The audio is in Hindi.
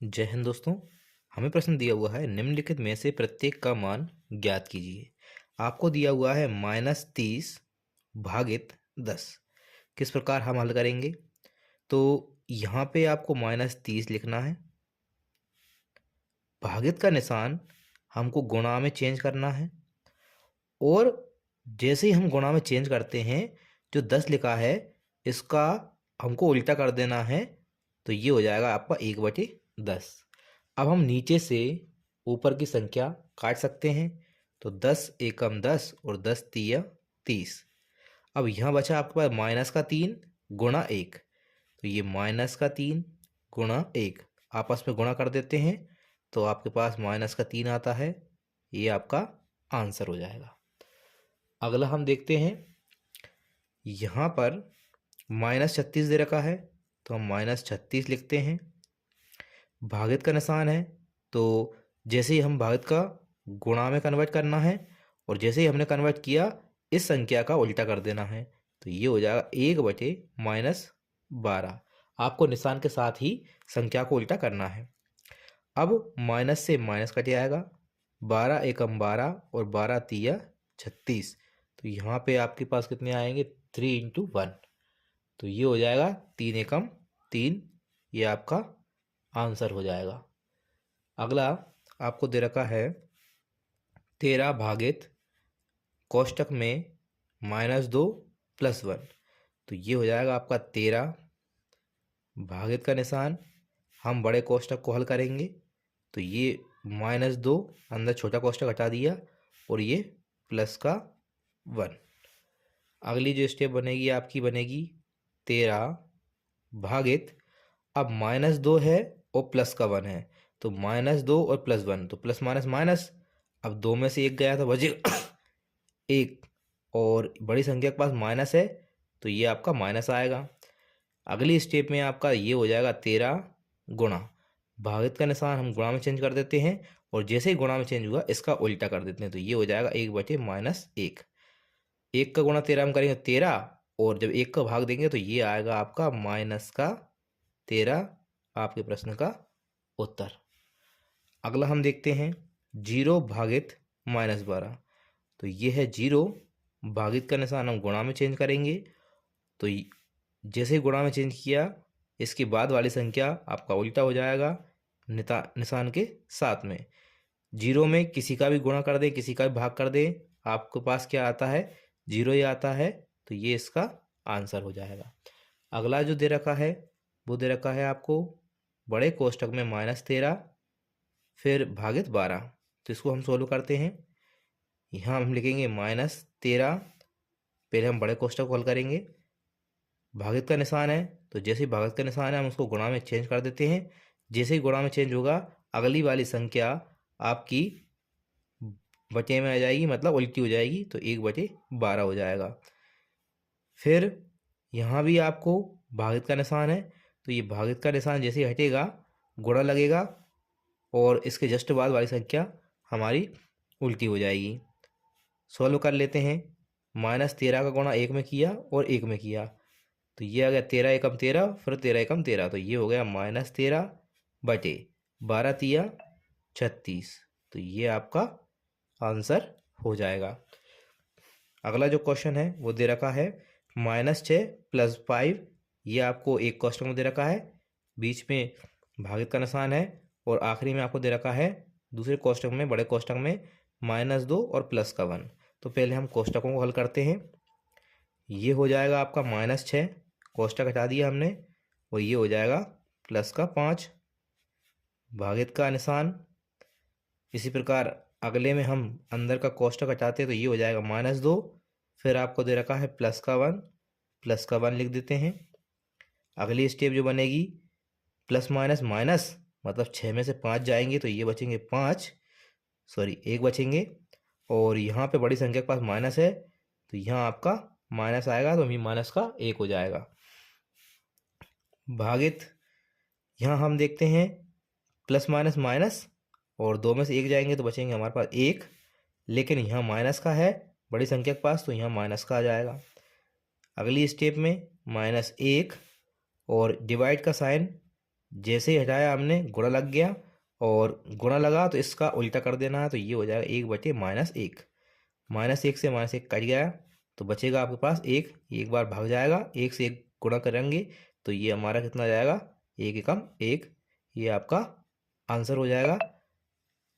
जय हिंद दोस्तों। हमें प्रश्न दिया हुआ है निम्नलिखित में से प्रत्येक का मान ज्ञात कीजिए। आपको दिया हुआ है -30 भागित 10। किस प्रकार हम हल करेंगे? तो यहाँ पे आपको -30 लिखना है, भागित का निशान हमको गुणा में चेंज करना है, और जैसे ही हम गुणा में चेंज करते हैं जो 10 लिखा है इसका हमको उल्टा कर देना है, तो ये हो जाएगा आपका 1/10। अब हम नीचे से ऊपर की संख्या काट सकते हैं, तो 10 एकम 10 और 10 तिया 30। अब यहाँ बचा आपके पास -3 गुणा 1, तो ये -3 गुणा 1 आपस में गुणा कर देते हैं, तो आपके पास -3 आता है। ये आपका आंसर हो जाएगा। अगला हम देखते हैं, यहाँ पर -36 दे रखा है, तो हम -36 लिखते हैं। भागित का निशान है, तो जैसे ही हम भागित का गुणा में कन्वर्ट करना है, और जैसे ही हमने कन्वर्ट किया इस संख्या का उल्टा कर देना है, तो ये हो जाएगा 1/-12। आपको निशान के साथ ही संख्या को उल्टा करना है। अब माइनस से माइनस कट जाएगा, 12 एकम 12 और 12 तिया 36, तो यहाँ पे आपके पास कितने आएंगे? 3 × 1, तो ये हो जाएगा 3 एकम 3। ये आपका आंसर हो जाएगा। अगला आपको दे रखा है 13 भागित कोष्टक में -2 + 1, तो ये हो जाएगा आपका 13। भागित का निशान हम बड़े कोष्टक को हल करेंगे, तो ये -2 अंदर छोटा कोष्टक हटा दिया और ये +1। अगली जो स्टेप बनेगी आपकी बनेगी 13 भागित, अब -2 है और +1 है, तो -2 और +1, तो प्लस माइनस माइनस। अब 2 में से 1 गया तो बचेगा 1, और बड़ी संख्या के पास माइनस है, तो ये आपका माइनस आएगा। अगली स्टेप में आपका ये हो जाएगा 13 गुणा, भागित का निशान हम गुणा में चेंज कर देते हैं, और जैसे ही गुणा में चेंज हुआ इसका उल्टा कर देते हैं, तो ये हो जाएगा 1/-1। 1 का गुणा 13 हम करेंगे 13, और जब 1 का भाग देंगे तो ये आएगा आपका -13। आपके प्रश्न का उत्तर। अगला हम देखते हैं 0 भागित -12, तो ये है 0। भागित का निशान हम गुणा में चेंज करेंगे, तो जैसे ही गुणा में चेंज किया इसके बाद वाली संख्या आपका उल्टा हो जाएगा निशान के साथ में। 0 में किसी का भी गुणा कर दे, किसी का भी भाग कर दे, आपके पास क्या आता है? 0 ही आता है, तो ये इसका आंसर हो जाएगा। अगला जो दे रखा है वो दे रखा है आपको बड़े कोष्टक में -13 फिर भागित 12, तो इसको हम सोल्व करते हैं। यहाँ हम लिखेंगे -13, पहले हम बड़े कोष्टक को हल करेंगे। भागित का निशान है, तो जैसे ही भागित का निशान है हम उसको गुणा में चेंज कर देते हैं। जैसे ही गुणा में चेंज होगा अगली वाली संख्या आपकी बटे में आ जाएगी, मतलब उल्टी हो जाएगी, तो 1/12 हो जाएगा। फिर यहाँ भी आपको भागित का निशान है, तो ये भागित का निशान जैसे ही हटेगा गुणा लगेगा, और इसके जस्ट बाद वाली संख्या हमारी उल्टी हो जाएगी। सॉल्व कर लेते हैं। -13 का गुणा 1 में किया और 1 में किया, तो ये आ गया 13 एकम 13 फिर 13 एकम 13, तो ये हो गया -13/12 तिया 36, तो ये आपका आंसर हो जाएगा। अगला जो क्वेश्चन है वो दे रखा है -6 + 5, ये आपको एक क्वेश्चन में दे रखा है, बीच में भागित का निशान है, और आखिरी में आपको दे रखा है दूसरे कोष्टक में बड़े कोष्टक में -2 और +1। तो पहले हम कोष्टकों को हल करते हैं। ये हो जाएगा आपका -6, कोष्टक हटा दिया हमने, और ये हो जाएगा +5 भागित का निशान। इसी प्रकार अगले में हम अंदर का कोष्टक हटाते हैं, तो ये हो जाएगा -2, फिर आपको दे रखा है +1 लिख देते हैं। अगली स्टेप जो बनेगी प्लस माइनस माइनस, मतलब 6 में से 5 जाएंगे तो ये बचेंगे 5, सॉरी 1 बचेंगे, और यहाँ पे बड़ी संख्या के पास माइनस है, तो यहाँ आपका माइनस आएगा, तो भी माइनस का 1 हो जाएगा। भागित यहाँ हम देखते हैं प्लस माइनस माइनस, और 2 में से 1 जाएंगे तो बचेंगे हमारे पास 1, लेकिन यहाँ माइनस का है बड़ी संख्या के पास, तो यहाँ माइनस का आ जाएगा। अगली स्टेप में -1 और डिवाइड का साइन जैसे ही हटाया हमने गुणा लग गया, और गुणा लगा तो इसका उल्टा कर देना है, तो ये हो जाएगा 1/-1। -1 से -1 कट गया, तो बचेगा आपके पास 1। एक बार भाग जाएगा, 1 से 1 गुणा करेंगे तो ये हमारा कितना जाएगा, 1 एकम 1। ये आपका आंसर हो जाएगा।